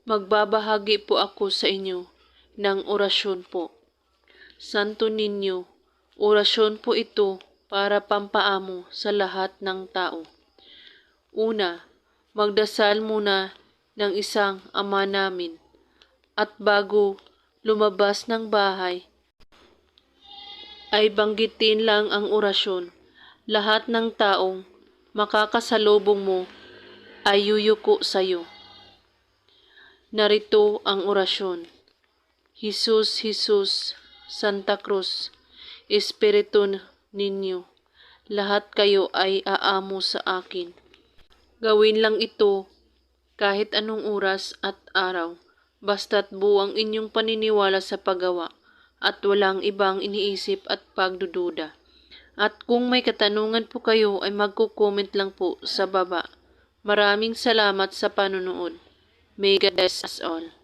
Magbabahagi po ako sa inyo ng orasyon po. Santo Niño, orasyon po ito para pampaamo sa lahat ng tao. Una, magdasal muna ng isang Ama namin at bago lumabas ng bahay, ay banggitin lang ang orasyon. Lahat ng taong makakasalubong mo ay yuyuko sa'yo. Narito ang orasyon. Jesus, Jesus, Santa Cruz, Espiritu Ninyo, lahat kayo ay aamo sa akin. Gawin lang ito kahit anong oras at araw, basta't buo ang inyong paniniwala sa paggawa at walang ibang iniisip at pagdududa. At kung may katanungan po kayo ay magko-comment lang po sa baba. Maraming salamat sa panonood. May God bless us all.